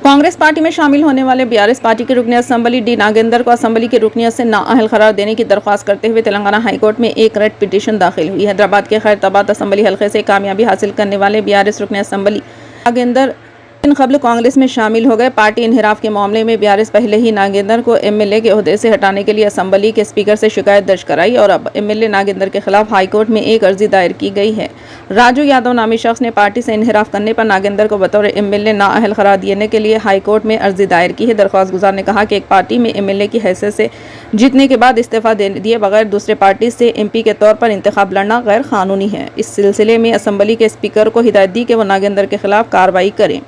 Congress party में शामिल होने वाले बीआरएस पार्टी के रुकन असम्बली डी नागेंदर को असम्बली की रुकनियत से नाअहल करार देने की दरख्वास्त करते हुए तेलंगाना हाई कोर्ट में एक रेट पिटीशन दाखिल हुई। हैदराबाद के खैरताबाद असम्बली हल्के से कामयाबी हासिल करने वाले बीआरएस रुकन असम्बली नागेंदर इन कबल कांग्रेस में शामिल हो गए। पार्टी इनहिराफ के मामले में बीआरएस पहले ही नागेंदर को एमएलए के ओहदे से हटाने के लिए असम्बली के स्पीकर से शिकायत दर्ज कराई और अब एमएलए नागेंदर के खिलाफ हाई कोर्ट में एक अर्जी दायर की गई है। राजू यादव नामी शख्स ने पार्टी से इनहिराफ करने पर नागेंदर को बतौर एमएलए नाअहल करार देने के लिए हाई कोर्ट में अर्जी दायर की है। दरख्वास्त गुजार ने कहा कि एक पार्टी में एमएलए की हैसियत से जीतने के बाद इस्तीफा दिए बगैर दूसरे पार्टी से एमपी के तौर पर इंतखाब लड़ना गैर कानूनी है। इस सिलसिले में असम्बली के स्पीकर को हिदायत दी कि वो नागेंदर के खिलाफ कार्रवाई करें।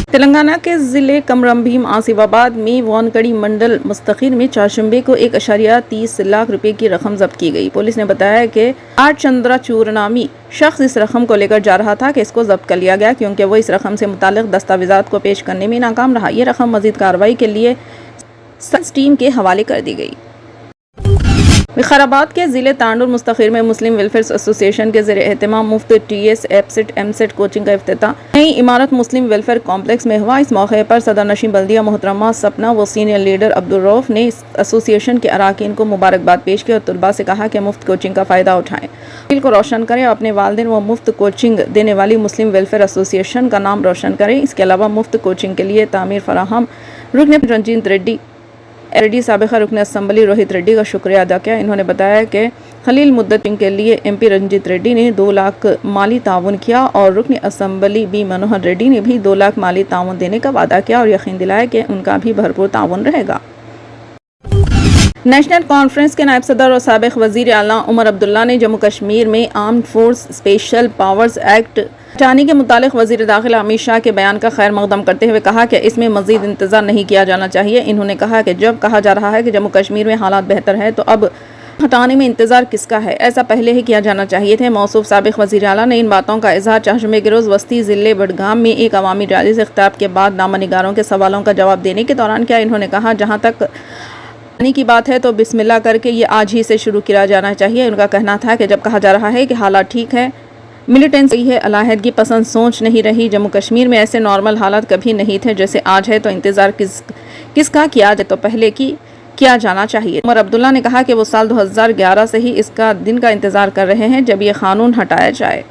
तेलंगाना के ज़िले कमरमभीम आसिफाबाद में वानकड़ी मंडल मुस्तखीर में चारशंबे को 1.30 लाख रुपए की रकम जब्त की गई। पुलिस ने बताया कि आर चंद्राचूर नामी शख्स इस रकम को लेकर जा रहा था कि इसको जब्त कर लिया गया क्योंकि वो इस रकम से मुतालिक दस्तावेजात को पेश करने में नाकाम रहा। ये रकम मजीद कार्रवाई के लिए सर्च टीम के हवाले कर दी गई। विकाराबाद के ज़िले तांडुर मुस्तखीर में मुस्लिम वेलफेयर एसोसिएशन के ज़रिए एहतमाम मुफ्त टीएस एपसेट एमसेट कोचिंग का इफ्तिताह नई इमारत मुस्लिम वेलफेयर कॉम्प्लेक्स में हुआ। इस मौके पर सदर नशीन बल्दिया मोहतरमा सपना व सीनियर लीडर अब्दुल रऊफ ने इस एसोसिएशन के अरकान को मुबारकबाद पेश की और तलबा से कहा कि मुफ्त कोचिंग का फ़ायदा उठाएं, दिल को रोशन करें और अपने वालिदैन व मुफ्त कोचिंग देने वाली मुस्लिम वेलफेयर एसोसिएशन का नाम रोशन करें। इसके अलावा मुफ्त कोचिंग के लिए तामीर फराहम रुकन रंजीत रेड्डी साबिक़ा रुकन असम्बली रोहित रेड्डी का शुक्रिया अदा किया। इन्होंने बताया कि खलील मुद्दत के लिए एमपी रंजीत रेड्डी ने 2 लाख माली ताउन किया और रुकन असम्बली बी मनोहर रेड्डी ने भी 2 लाख माली ताउन देने का वादा किया और यकीन दिलाया कि उनका भी भरपूर ताउन रहेगा। नेशनल कॉन्फ्रेंस के नायब सदर और साबिक़ वज़ीर आला उमर अब्दुल्ला ने जम्मू कश्मीर में armed force special powers act हटाने के मुतालिक वज़ीर दाखिला अमित शाह के बयान का खैर मकदम करते हुए कहा कि इसमें मज़ीद इंतज़ार नहीं किया जाना चाहिए। इन्होंने कहा कि जब कहा जा रहा है कि जम्मू कश्मीर में हालात बेहतर है तो अब हटाने में इंतज़ार किसका है, ऐसा पहले ही किया जाना चाहिए थे। मौसूफ साबिक़ वज़ीर आला ने इन बातों का इजहार चारशंबे के रोज़ वस्ती ज़िले बडगाम में एक अवामी रैली से खिताब के बाद नामनिगारों के सवालों का जवाब देने के दौरान किया। इन्होंने कहा जहाँ तक की बात है तो बिस्मिल्लाह करके ये आज ही से शुरू किया जाना चाहिए। उनका कहना था कि जब कहा जा रहा है कि हालात ठीक है, मिलिटेंसी है, अलाहदगी पसंद सोच नहीं रही, जम्मू कश्मीर में ऐसे नॉर्मल हालात कभी नहीं थे जैसे आज है, तो इंतज़ार किसका किया जाए तो पहले किया जाना चाहिए। उमर अब्दुल्ला ने कहा कि वो साल 2011 से ही इसका दिन का इंतज़ार कर रहे हैं जब ये कानून हटाया जाए।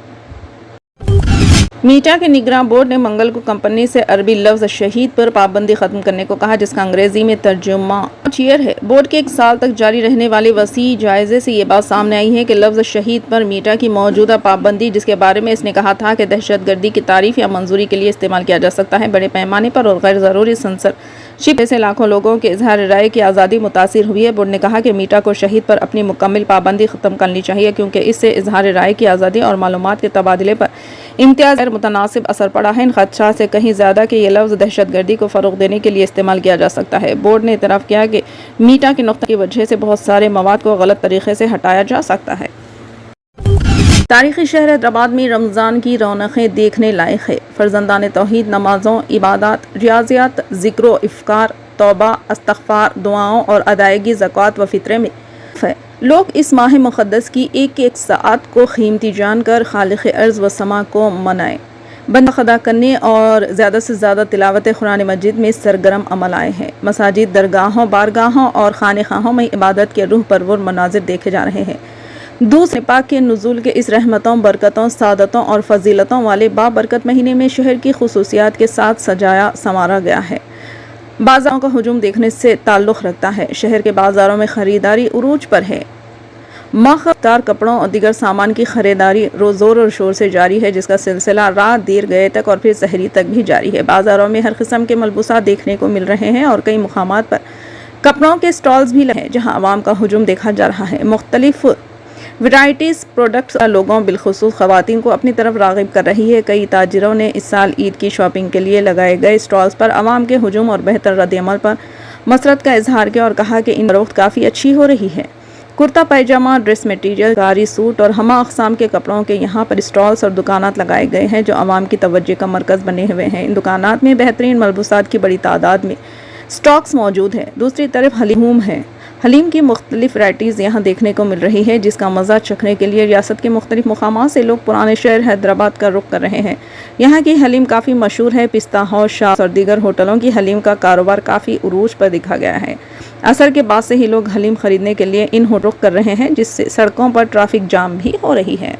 मीटा के निगरान बोर्ड ने मंगल को कंपनी से अरबी लफ्ज़ शहीद पर पाबंदी ख़त्म करने को कहा, जिसका अंग्रेजी में तर्जुमा चीयर है। बोर्ड के 1 साल तक जारी रहने वाले वसी जायजे से ये बात सामने आई है कि लफ्ज़ शहीद पर मीटा की मौजूदा पाबंदी, जिसके बारे में इसने कहा था कि दहशतगर्दी की तारीफ या मंजूरी के लिए इस्तेमाल किया जा सकता है, बड़े पैमाने पर और गैर ज़रूरी सेंसरशिप से लाखों लोगों के इजहार राय की आज़ादी मुतासिर हुई है। बोर्ड ने कहा कि मीटा को शहीद पर अपनी मुकम्मल पाबंदी ख़त्म करनी चाहिए क्योंकि इससे इजहार राय की आज़ादी और मालूमात के तबादले पर इम्तियाज़ मुतनासिब असर पड़ा है। इन खदशात से कहीं ज़्यादा कि यह लफ्ज़ दहशतगर्दी को फ़रोग़ देने के लिए इस्तेमाल किया जा सकता है। बोर्ड ने इतराफ़ किया कि मीटा के नुक्ते की वजह से बहुत सारे मवाद को गलत तरीके से हटाया जा सकता है। तारीख़ी शहर हैदराबाद में रमज़ान की रौनकें देखने लायक है। फर्जंदान तौहीद नमाज़ों, इबादत, रियाज़ियात, ज़िक्र, इफ़्तार, तौबा, इस्तग़फ़ार, दुआओं और अदायगी ज़कात व फ़ित्रे में है। लोग इस माह मुक़द्दस की एक सात को क़ीमती जानकर खालिक़ अर्ज़ व समा को मनाएं, बंदा अदा करने और ज़्यादा से ज़्यादा तिलावत कुरान मजीद में सरगर्म अमल आए हैं। मसाजिद, दरगाहों, बारगाहों और खानेखाहों में इबादत के रूह परवर मनाजिर देखे जा रहे हैं। दूसरे पाक के नुज़ूल के इस रहमतों, बरकतों, सादतों और फजीलतों वाले बाबरकत महीने में शहर की खुसूसियात के साथ सजाया संवारा गया है। बाज़ारों का हुजूम देखने से ताल्लुक़ रखता है। शहर के बाज़ारों में ख़रीदारी उरूज पर है। माख़दार कपड़ों और दीगर सामान की ख़रीदारी ज़ोर और शोर से जारी है, जिसका सिलसिला रात देर गए तक और फिर सहरी तक भी जारी है। बाज़ारों में हर किस्म के मलबूसात देखने को मिल रहे हैं और कई मुकामात पर कपड़ों के स्टॉल्स भी लगे हैं जहाँ आवाम का हुजूम देखा जा रहा है। मुख्तलिफ वैराइटीज़ प्रोडक्ट्स लोगों बिलखुसूस ख़वातीन को अपनी तरफ राग़िब कर रही है। कई ताजिरों ने इस साल ईद की शॉपिंग के लिए लगाए गए स्टॉल्स पर आवाम के हुजूम और बेहतर रद्द-ए-अमल पर मसरत का इजहार किया और कहा कि इन फरोख्त काफ़ी अच्छी हो रही है। कुर्ता पैजामा, ड्रेस मटीरियल, कारी सूट और हमा अक़साम के कपड़ों के यहाँ पर स्टॉल्स और दुकानात लगाए गए हैं जो आवाम की तवज्जो का मरकज़ बने हुए हैं। इन दुकानात में बेहतरीन मलबूसात की बड़ी तादाद में स्टॉक्स मौजूद है। दूसरी तरफ हलीमूम है। حلیم کی مختلف ورائٹیز یہاں دیکھنے کو مل رہی ہے، جس کا مزہ چکھنے کے لیے ریاست کے مختلف مقامات سے لوگ پرانے شہر حیدرآباد کا رخ کر رہے ہیں۔ یہاں کی حلیم کافی مشہور ہے۔ پستہ ہاؤس، شاز اور دیگر ہوٹلوں کی حلیم کا کاروبار کافی عروج پر دکھا گیا ہے۔ عصر کے بعد سے ہی لوگ حلیم خریدنے کے لیے ان ہوٹلوں رخ کر رہے ہیں، جس سے سڑکوں پر ٹریفک جام بھی ہو رہی ہے۔